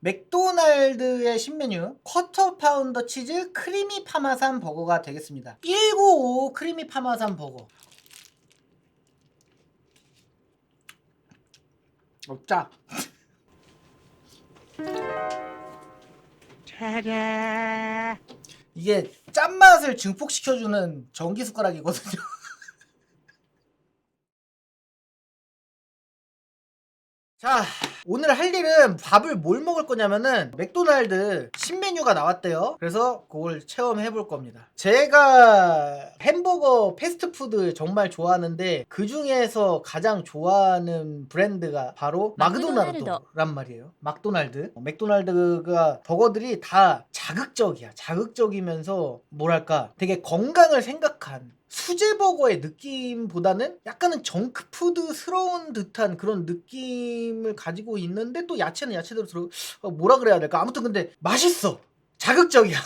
맥도날드의 신메뉴 쿼터 파운더 치즈 크리미 파마산 버거가 되겠습니다. 1955 크리미 파마산 버거. 짜. 이게 짠맛을 증폭시켜주는 전기 숟가락이거든요. 자, 오늘 할 일은 밥을 뭘 먹을 거냐면은 맥도날드 신메뉴가 나왔대요. 그래서 그걸 체험해 볼 겁니다. 제가 햄버거 패스트푸드 정말 좋아하는데 그 중에서 가장 좋아하는 브랜드가 바로 마크도나르도란 말이에요. 맥도날드가 버거들이 다 자극적이야. 자극적이면서 뭐랄까 되게 건강을 생각한 수제버거의 느낌보다는 약간은 정크푸드스러운 듯한 그런 느낌을 가지고 있는데 또 야채는 야채대로 뭐라 그래야 될까? 아무튼 근데 맛있어. 자극적이야.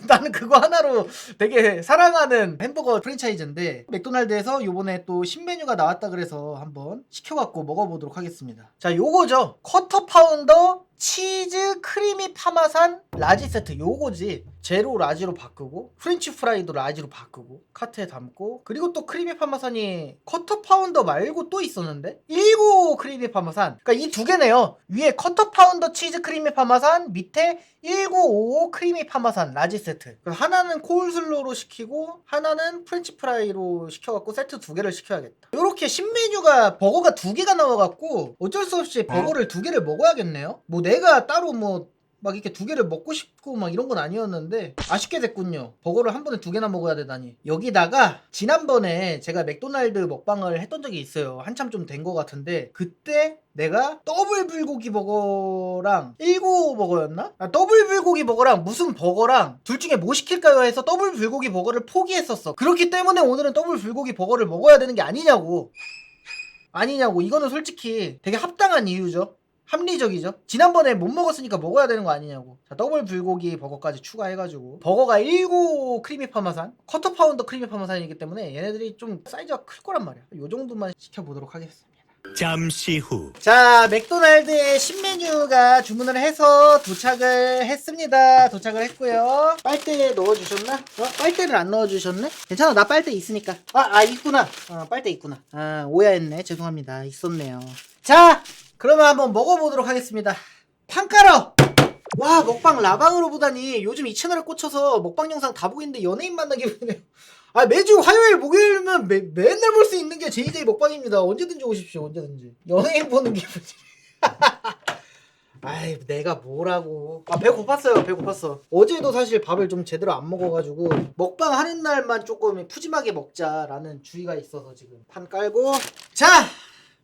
나는 그거 하나로 되게 사랑하는 햄버거 프랜차이즈인데 맥도날드에서 요번에 또 신메뉴가 나왔다 그래서 한번 시켜갖고 먹어보도록 하겠습니다. 자, 요거죠. 쿼터 파운더 치즈 크리미 파마산 라지 세트. 요거지. 제로 라지로 바꾸고 프렌치 프라이도 라지로 바꾸고 카트에 담고, 그리고 또 크리미 파마산이 쿼터 파운더 말고 또 있었는데 19 크리미 파마산. 그러니까 이 두 개네요. 위에 쿼터 파운더 치즈 크리미 파마산, 밑에 1955 크리미 파마산 라지 세트. 하나는 콜슬로로 시키고 하나는 프렌치 프라이로 시켜갖고 세트 두 개를 시켜야겠다. 이렇게 신메뉴가 버거가 두 개가 나와갖고 어쩔 수 없이 버거를 두 개를 먹어야겠네요. 뭐 내가 따로 뭐 막 이렇게 두 개를 먹고 싶고 막 이런 건 아니었는데 아쉽게 됐군요. 버거를 한 번에 두 개나 먹어야 되다니. 여기다가 지난번에 제가 맥도날드 먹방을 했던 적이 있어요. 한참 좀 된 것 같은데 그때 내가 더블 불고기 버거랑 19 버거였나? 더블 불고기 버거랑 무슨 버거랑 둘 중에 뭐 시킬까요 해서 더블 불고기 버거를 포기했었어. 그렇기 때문에 오늘은 더블 불고기 버거를 먹어야 되는 게 아니냐고. 이거는 솔직히 되게 합당한 이유죠. 합리적이죠. 지난번에 못 먹었으니까 먹어야 되는 거 아니냐고. 자, 더블 불고기 버거까지 추가해가지고 버거가 19 크리미 파마산, 쿼터 파운더 크리미 파마산이기 때문에 얘네들이 좀 사이즈가 클 거란 말이야. 요 정도만 시켜보도록 하겠습니다. 잠시 후. 자, 맥도날드의 신메뉴가 주문을 해서 도착을 했습니다. 도착을 했고요. 빨대에 넣어주셨나? 빨대를 안 넣어주셨네? 괜찮아, 나 빨대 있으니까. 있구나. 빨대 있구나. 오해했네. 죄송합니다. 있었네요. 자, 그러면 한번 먹어보도록 하겠습니다. 판 깔아! 와, 먹방 라방으로 보다니 요즘 이 채널에 꽂혀서 먹방 영상 다 보고 있는데 연예인 만난 기분이네요. 매주 화요일 목요일이면 맨날 볼 수 있는 게 JJ 먹방입니다. 언제든지 오십시오. 언제든지. 연예인 보는 기분이. 내가 뭐라고. 배 고팠어. 어제도 사실 밥을 좀 제대로 안 먹어가지고 먹방 하는 날만 조금 푸짐하게 먹자라는 주의가 있어서 지금 판 깔고. 자,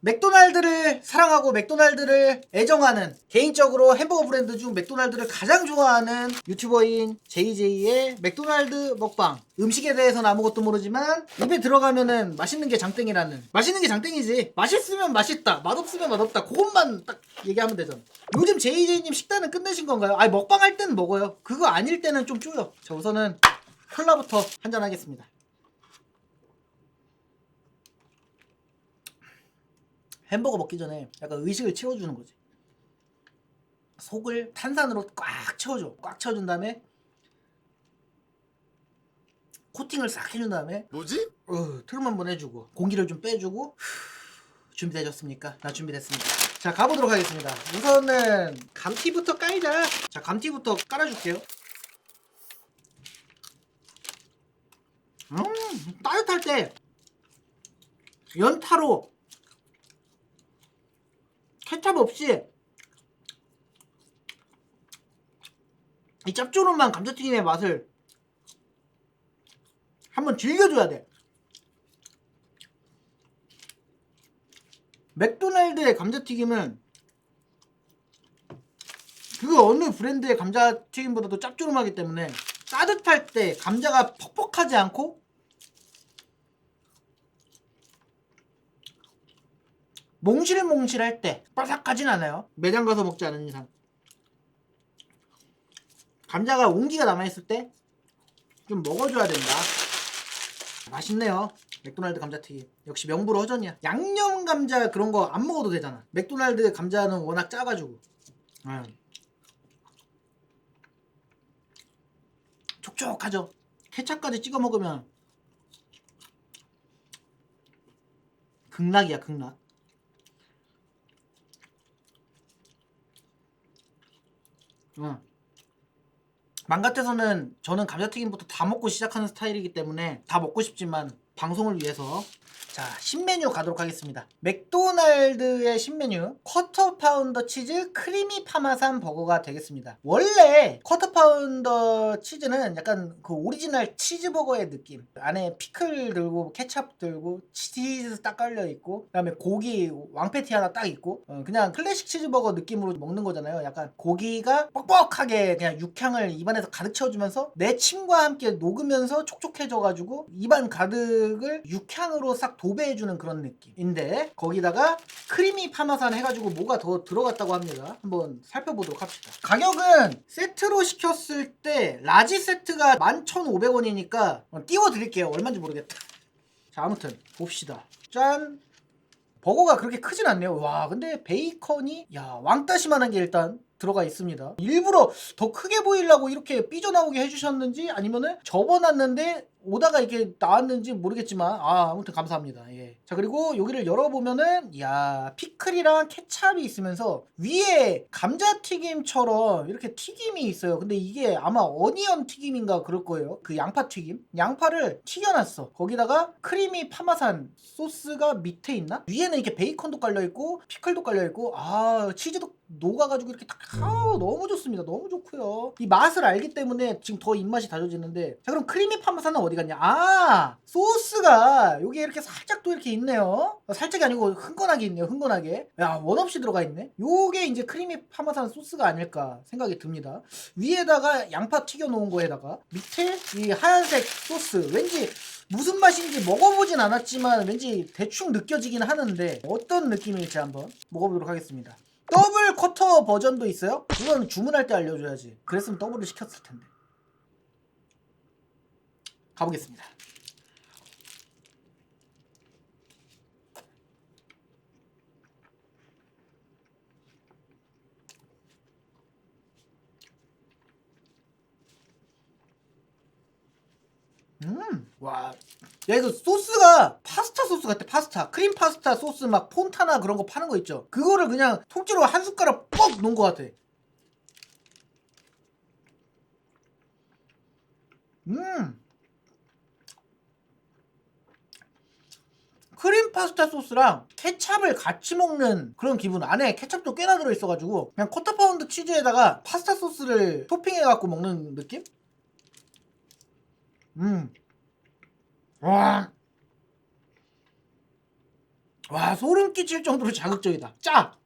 맥도날드를 사랑하고 맥도날드를 애정하는, 개인적으로 햄버거 브랜드 중 맥도날드를 가장 좋아하는 유튜버인 JJ의 맥도날드 먹방. 음식에 대해서는 아무것도 모르지만 입에 들어가면은 맛있는 게 장땡이라는. 맛있는 게 장땡이지. 맛있으면 맛있다, 맛없으면 맛없다, 그것만 딱 얘기하면 되잖아. 요즘 JJ님 식단은 끝내신 건가요? 먹방 할 때는 먹어요. 그거 아닐 때는 좀 쪼여. 자, 우선은 콜라부터 한잔 하겠습니다. 햄버거 먹기 전에 약간 의식을 채워주는 거지. 속을 탄산으로 꽉 채워줘. 꽉 채워준 다음에 코팅을 싹 해준 다음에 뭐지? 트름 한번 해주고 공기를 좀 빼주고. 준비되셨습니까? 나 준비됐습니다. 자, 가보도록 하겠습니다. 우선은 감튀부터 깔자. 자, 감튀부터 깔아줄게요. 따뜻할 때 연타로 케찹 없이 이 짭조름한 감자튀김의 맛을 한번 즐겨줘야 돼. 맥도날드의 감자튀김은 그 어느 브랜드의 감자튀김보다도 짭조름하기 때문에 따뜻할 때 감자가 퍽퍽하지 않고 몽실몽실할 때 바삭하진 않아요. 매장 가서 먹지 않은 이상. 감자가 온기가 남아있을 때 좀 먹어줘야 된다. 맛있네요. 맥도날드 감자튀김. 역시 명불허 전이야. 양념 감자 그런 거 안 먹어도 되잖아. 맥도날드 감자는 워낙 짜가지고. 촉촉하죠. 케찹까지 찍어 먹으면 극락이야, 극락. 맘 같아서는 저는 감자튀김부터 다 먹고 시작하는 스타일이기 때문에 다 먹고 싶지만 방송을 위해서 자, 신메뉴 가도록 하겠습니다. 맥도날드의 신메뉴 쿼터 파운더 치즈 크리미 파마산 버거가 되겠습니다. 원래 쿼터 파운더 치즈는 약간 그 오리지널 치즈버거의 느낌. 안에 피클 들고 케찹 들고 치즈 딱 깔려 있고 그다음에 고기 왕패티 하나 딱 있고 그냥 클래식 치즈버거 느낌으로 먹는 거잖아요. 약간 고기가 뻑뻑하게 그냥 육향을 입안에서 가득 채워주면서 내 침과 함께 녹으면서 촉촉해져가지고 입안 가득을 육향으로 싹 도배해주는 그런 느낌인데 거기다가 크리미 파마산 해가지고 뭐가 더 들어갔다고 합니다. 한번 살펴보도록 합시다. 가격은 세트로 시켰을 때 라지 세트가 11,500원이니까 띄워드릴게요. 얼마인지 모르겠다. 자, 아무튼 봅시다. 짠! 버거가 그렇게 크진 않네요. 와, 근데 베이컨이 왕따시만한 게 일단 들어가 있습니다. 일부러 더 크게 보이려고 이렇게 삐져나오게 해주셨는지 아니면은 접어놨는데 오다가 이게 나왔는지 모르겠지만 아무튼 감사합니다. 예. 자, 그리고 여기를 열어보면은 피클이랑 케찹이 있으면서 위에 감자튀김처럼 이렇게 튀김이 있어요. 근데 이게 아마 어니언 튀김인가 그럴 거예요. 그 양파 튀김. 양파를 튀겨놨어. 거기다가 크리미 파마산 소스가 밑에 있나? 위에는 이렇게 베이컨도 깔려있고 피클도 깔려있고 치즈도 녹아가지고 이렇게 딱 너무 좋습니다. 너무 좋고요. 이 맛을 알기 때문에 지금 더 입맛이 다져지는데 자, 그럼 크리미 파마산은 어디 갔냐? 소스가 여기에 이렇게 살짝 또 이렇게 있네요. 살짝이 아니고 흥건하게 있네요. 흥건하게. 원 없이 들어가 있네. 요게 이제 크리미 파마산 소스가 아닐까 생각이 듭니다. 위에다가 양파 튀겨 놓은 거에다가 밑에 이 하얀색 소스 왠지 무슨 맛인지 먹어보진 않았지만 왠지 대충 느껴지긴 하는데 어떤 느낌일지 한번 먹어보도록 하겠습니다. 더블 쿼터 버전도 있어요? 그건 주문할 때 알려줘야지. 그랬으면 더블을 시켰을 텐데. 가보겠습니다. 와. 야, 이거 소스가 파스타 소스 같아. 파스타. 크림 파스타 소스 막 폰타나 그런 거 파는 거 있죠. 그거를 그냥 통째로 한 숟가락 뻑 놓은 거 같아. 크림 파스타 소스랑 케찹을 같이 먹는 그런 기분. 안에 케찹도 꽤나 들어있어가지고 그냥 쿼터 파운드 치즈에다가 파스타 소스를 토핑해갖고 먹는 느낌? 와, 소름 끼칠 정도로 자극적이다. 짜!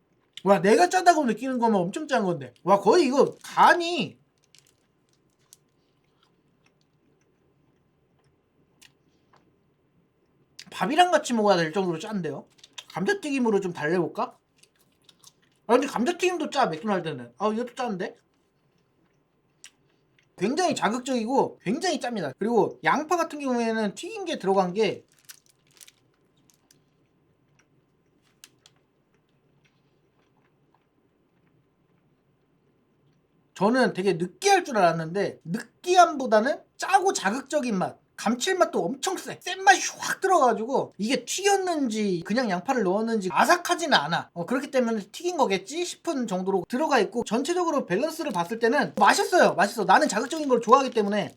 와, 내가 짜다고 느끼는 거면 엄청 짠 건데. 와, 거의 이거 간이 밥이랑 같이 먹어야 될 정도로 짠데요? 감자튀김으로 좀 달래볼까? 근데 감자튀김도 짜, 맥도날드는. 이것도 짠데? 굉장히 자극적이고 굉장히 짭니다. 그리고 양파 같은 경우에는 튀긴 게 들어간 게 저는 되게 느끼할 줄 알았는데 느끼함보다는 짜고 자극적인 맛, 감칠맛도 엄청 센 맛이 확 들어가지고 이게 튀겼는지 그냥 양파를 넣었는지 아삭하지는 않아. 그렇기 때문에 튀긴 거겠지 싶은 정도로 들어가 있고 전체적으로 밸런스를 봤을 때는 맛있어요. 맛있어. 나는 자극적인 걸 좋아하기 때문에.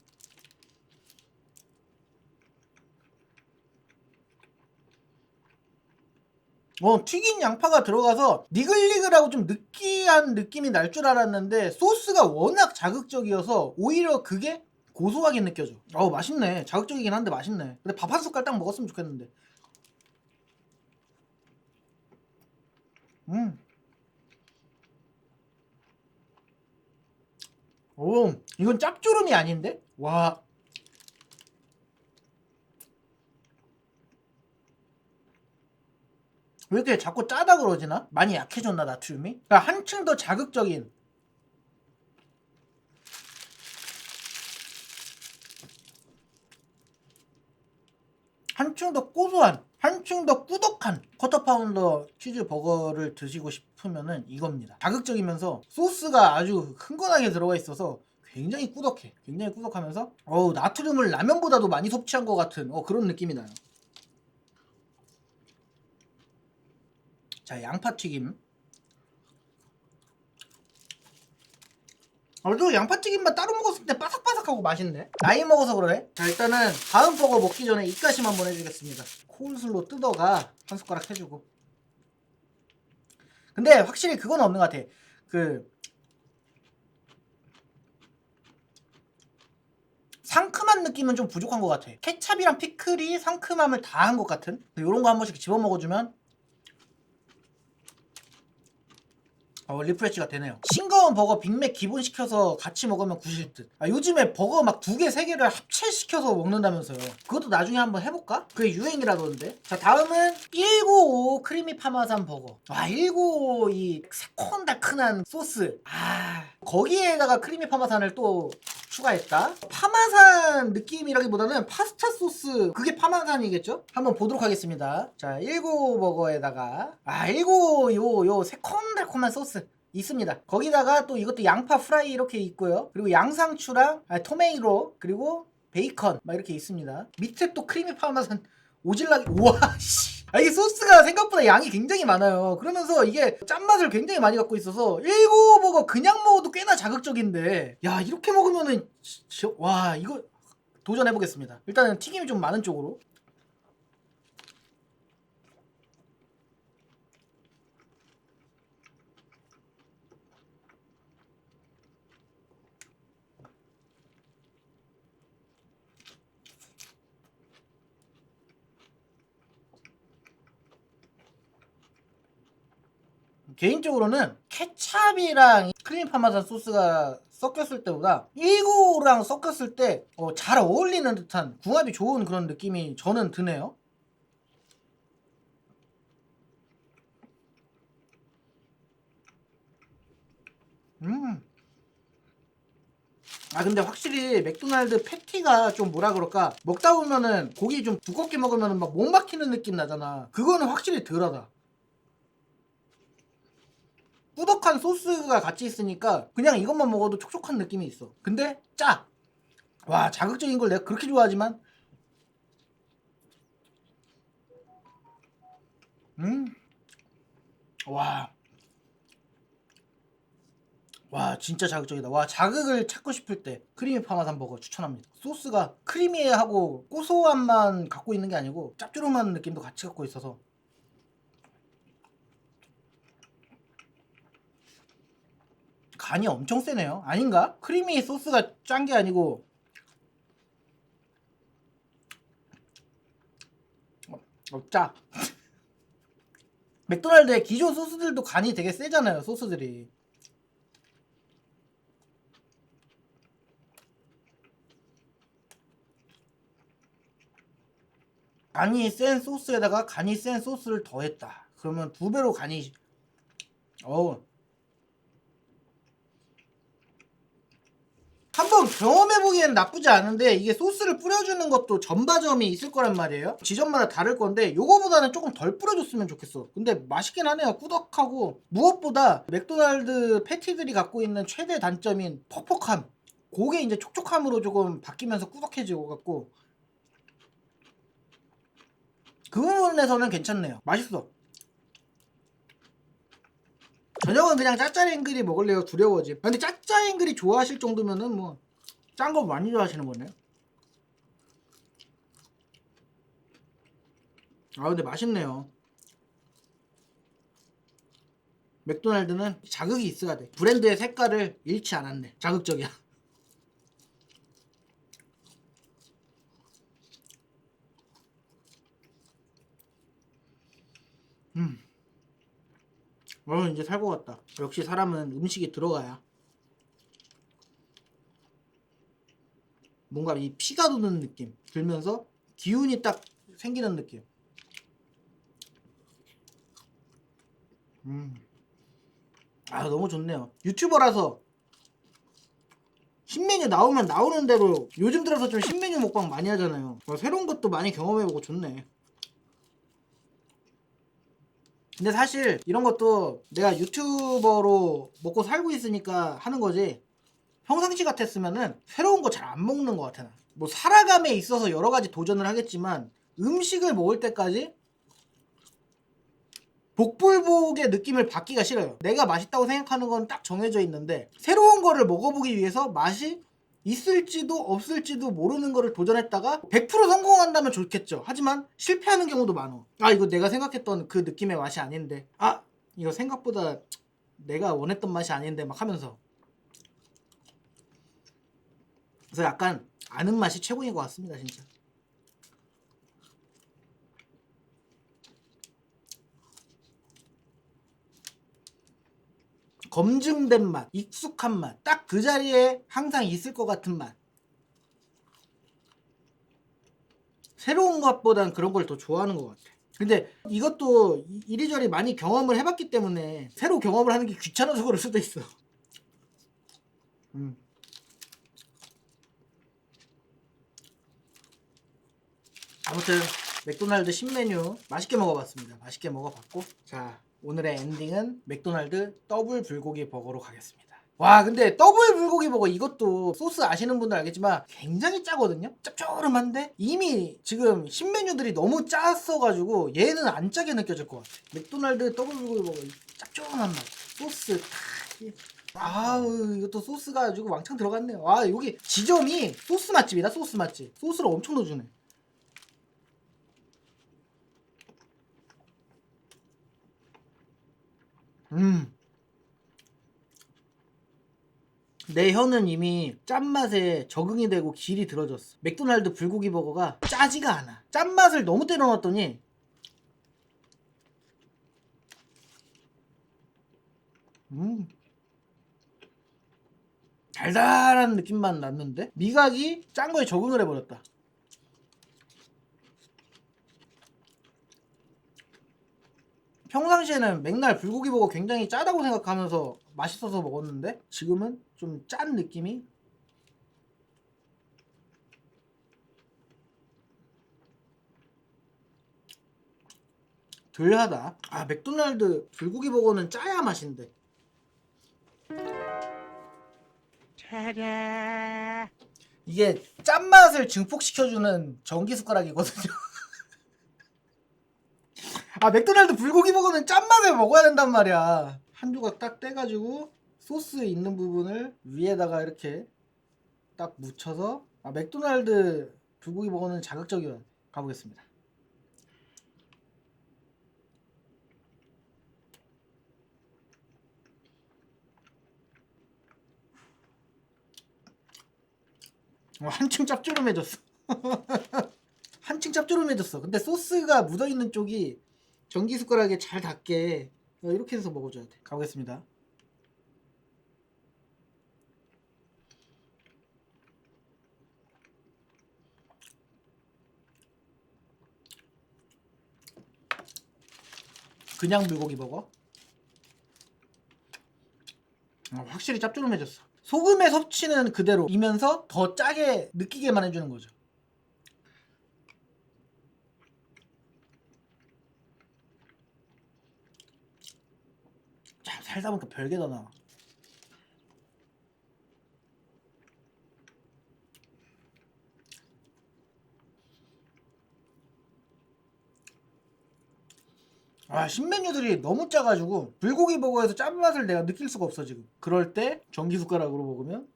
튀긴 양파가 들어가서 니글니글하고 좀 느끼한 느낌이 날 줄 알았는데 소스가 워낙 자극적이어서 오히려 그게 고소하게 느껴져. 맛있네. 자극적이긴 한데 맛있네. 근데 밥 한 숟갈 딱 먹었으면 좋겠는데. 이건 짭조름이 아닌데? 와. 왜 이렇게 자꾸 짜다 그러지나? 많이 약해졌나 나트륨이? 그러니까 한층 더 자극적인 한층 더 고소한 한층 더 꾸덕한 쿼터 파운더 치즈 버거를 드시고 싶으면은 이겁니다. 자극적이면서 소스가 아주 흥건하게 들어가 있어서 굉장히 꾸덕해. 굉장히 꾸덕하면서 나트륨을 라면보다도 많이 섭취한 것 같은 그런 느낌이 나요. 자, 양파튀김. 또 양파튀김만 따로 먹었을 때 바삭바삭하고 맛있네. 나이 먹어서 그래. 자, 일단은 다음 버거 먹기 전에 입가심 한번 해주겠습니다. 콜슬로 뜯어가 한 숟가락 해주고. 근데 확실히 그건 없는 것 같아. 그 상큼한 느낌은 좀 부족한 것 같아. 케찹이랑 피클이 상큼함을 다 한 것 같은 요런 거 한 번씩 집어 먹어주면 리프레시가 되네요. 싱거운 버거 빅맥 기본 시켜서 같이 먹으면 구실 듯. 요즘에 버거 막 2개, 3개를 합체시켜서 먹는다면서요. 그것도 나중에 한번 해볼까? 그게 유행이라던데. 자, 다음은 195 크리미 파마산 버거. 195 이 새콤달큰한 소스. 거기에다가 크리미 파마산을 또 추가했다. 파마산 느낌이라기보다는 파스타 소스, 그게 파마산이겠죠? 한번 보도록 하겠습니다. 자, 195 버거에다가 195 요 새콤달콤한 소스 있습니다. 거기다가 또 이것도 양파 프라이 이렇게 있고요. 그리고 양상추랑 토메이로, 그리고 베이컨 막 이렇게 있습니다. 밑에 또 크리미 파마산 오질라기. 우와 씨. 이게 소스가 생각보다 양이 굉장히 많아요. 그러면서 이게 짠맛을 굉장히 많이 갖고 있어서 195 버거 그냥 먹어도 꽤나 자극적인데, 야, 이렇게 먹으면은 와, 이거 도전해보겠습니다. 일단은 튀김이 좀 많은 쪽으로. 개인적으로는 케찹이랑 크림 파마산 소스가 섞였을 때보다 195랑 섞였을 때 잘 어울리는 듯한, 궁합이 좋은 그런 느낌이 저는 드네요. 근데 확실히 맥도날드 패티가 좀 뭐라 그럴까, 먹다 보면은 고기 좀 두껍게 먹으면은 막 목 막히는 느낌 나잖아. 그거는 확실히 덜하다. 꾸덕한 소스가 같이 있으니까 그냥 이것만 먹어도 촉촉한 느낌이 있어. 근데 짜! 와, 자극적인 걸 내가 그렇게 좋아하지만 음, 와, 진짜 자극적이다. 와, 자극을 찾고 싶을 때 크리미 파마산 버거 추천합니다. 소스가 크리미하고 고소함만 갖고 있는 게 아니고 짭조름한 느낌도 같이 갖고 있어서 간이 엄청 세네요. 아닌가? 크리미 소스가 짠 게 아니고 짜. 맥도날드의 기존 소스들도 간이 되게 세잖아요, 소스들이. 간이 센 소스에다가 간이 센 소스를 더했다. 그러면 2배로 간이 어우. 한번 경험해보기엔 나쁘지 않은데, 이게 소스를 뿌려주는 것도 점바점이 있을 거란 말이에요. 지점마다 다를 건데 요거보다는 조금 덜 뿌려줬으면 좋겠어. 근데 맛있긴 하네요. 꾸덕하고, 무엇보다 맥도날드 패티들이 갖고 있는 최대 단점인 퍽퍽함, 그게 이제 촉촉함으로 조금 바뀌면서 꾸덕해지고 갖고, 그 부분에서는 괜찮네요. 맛있어. 저녁은 그냥 짜짜랭글이 먹을래요? 두려워지. 근데 짜짜랭글이 좋아하실 정도면은 뭐 짠 거 많이 좋아하시는 거네. 근데 맛있네요. 맥도날드는 자극이 있어야 돼. 브랜드의 색깔을 잃지 않았네. 자극적이야. 음. 이제 살 것 같다. 역시 사람은 음식이 들어가야 뭔가 이 피가 도는 느낌 들면서 기운이 딱 생기는 느낌. 음. 너무 좋네요. 유튜버라서 신메뉴 나오면 나오는 대로 요즘 들어서 좀 신메뉴 먹방 많이 하잖아요. 새로운 것도 많이 경험해보고 좋네. 근데 사실 이런 것도 내가 유튜버로 먹고 살고 있으니까 하는 거지, 평상시 같았으면은 새로운 거 잘 안 먹는 것 같아. 나. 뭐 살아감에 있어서 여러 가지 도전을 하겠지만 음식을 먹을 때까지 복불복의 느낌을 받기가 싫어요. 내가 맛있다고 생각하는 건 딱 정해져 있는데 새로운 거를 먹어보기 위해서 맛이 있을지도 없을지도 모르는 거를 도전했다가 100% 성공한다면 좋겠죠. 하지만 실패하는 경우도 많아. 아 이거 내가 생각했던 그 느낌의 맛이 아닌데, 아 이거 생각보다 내가 원했던 맛이 아닌데 막 하면서. 그래서 약간 아는 맛이 최고인 것 같습니다 진짜. 검증된 맛, 익숙한 맛, 딱 그 자리에 항상 있을 것 같은 맛. 새로운 것보단 그런 걸 더 좋아하는 것 같아. 근데 이것도 이리저리 많이 경험을 해봤기 때문에 새로 경험을 하는 게 귀찮아서 그럴 수도 있어. 아무튼 맥도날드 신메뉴 맛있게 먹어봤습니다. 맛있게 먹어봤고, 자 오늘의 엔딩은 맥도날드 더블 불고기 버거로 가겠습니다. 와 근데 더블 불고기 버거 이것도 소스 아시는 분들 알겠지만 굉장히 짜거든요. 짭조름한데 이미 지금 신메뉴들이 너무 짰어가지고 얘는 안 짜게 느껴질 것 같아. 맥도날드 더블 불고기 버거 짭조름한 맛, 소스 아우 이것도 소스가 아주 왕창 들어갔네요. 아 여기 지점이 소스 맛집이다. 소스 맛집. 소스를 엄청 넣어주네. 내 혀는 이미 짠맛에 적응이 되고 길이 들어졌어. 맥도날드 불고기 버거가 짜지가 않아. 짠맛을 너무 때려놨더니 달달한 느낌만 났는데 미각이 짠 거에 적응을 해버렸다. 평상시에는 맥날 불고기 버거 굉장히 짜다고 생각하면서 맛있어서 먹었는데 지금은 좀 짠 느낌이 덜하다. 아 맥도날드 불고기 버거는 짜야 맛인데. 이게 짠맛을 증폭시켜주는 전기 숟가락이거든요. 아 맥도날드 불고기 버거는 짠맛을 먹어야 된단 말이야. 한 조각 딱 떼가지고 소스 있는 부분을 위에다가 이렇게 딱 묻혀서. 아 맥도날드 불고기 버거는 자극적이야. 가보겠습니다. 한층 짭조름해졌어. 한층 짭조름해졌어. 근데 소스가 묻어있는 쪽이 전기 숟가락에 잘 닿게 이렇게 해서 먹어줘야 돼. 가보겠습니다. 그냥 불고기 버거. 확실히 짭조름해졌어. 소금의 섭취는 그대로이면서 더 짜게 느끼게만 해주는 거죠. 참 살다 보니까 별게 더 나와. 아 신메뉴들이 너무 짜가지고 불고기 버거에서 짠맛을 내가 느낄 수가 없어 지금. 그럴 때 전기 숟가락으로 먹으면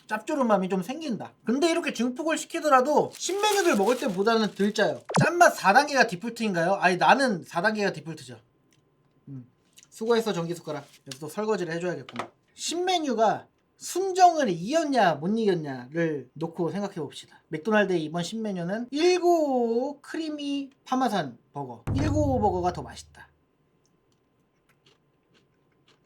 짭조름함이 좀 생긴다. 근데 이렇게 증폭을 시키더라도 신메뉴들 먹을 때보다는 덜 짜요. 짠맛 4단계가 디폴트인가요? 아니 나는 4단계가 디폴트죠. 수고했어 전기 숟가락. 그래서 또 설거지를 해줘야겠구만. 신메뉴가 순정을 이겼냐 못 이겼냐를 놓고 생각해 봅시다. 맥도날드의 이번 신메뉴는 195 크리미 파마산 버거, 195 버거가 더 맛있다.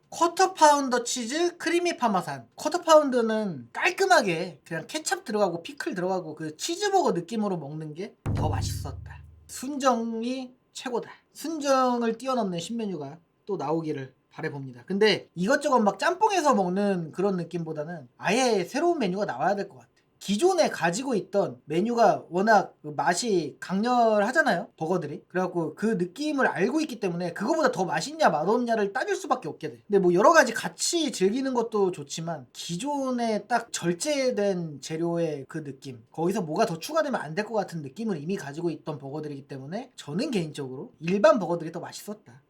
쿼터 파운더 치즈 크리미 파마산. 쿼터 파운드는 깔끔하게 그냥 케찹 들어가고 피클 들어가고 그 치즈버거 느낌으로 먹는 게 더 맛있었다. 순정이 최고다. 순정을 뛰어넘는 신메뉴가 또 나오기를 바라봅니다. 근데 이것저것 막 짬뽕해서 먹는 그런 느낌보다는 아예 새로운 메뉴가 나와야 될 것 같아. 기존에 가지고 있던 메뉴가 워낙 그 맛이 강렬하잖아요, 버거들이. 그래갖고 그 느낌을 알고 있기 때문에 그거보다 더 맛있냐 맛없냐를 따질 수밖에 없게 돼. 근데 뭐 여러 가지 같이 즐기는 것도 좋지만 기존에 딱 절제된 재료의 그 느낌, 거기서 뭐가 더 추가되면 안 될 것 같은 느낌을 이미 가지고 있던 버거들이기 때문에 저는 개인적으로 일반 버거들이 더 맛있었다.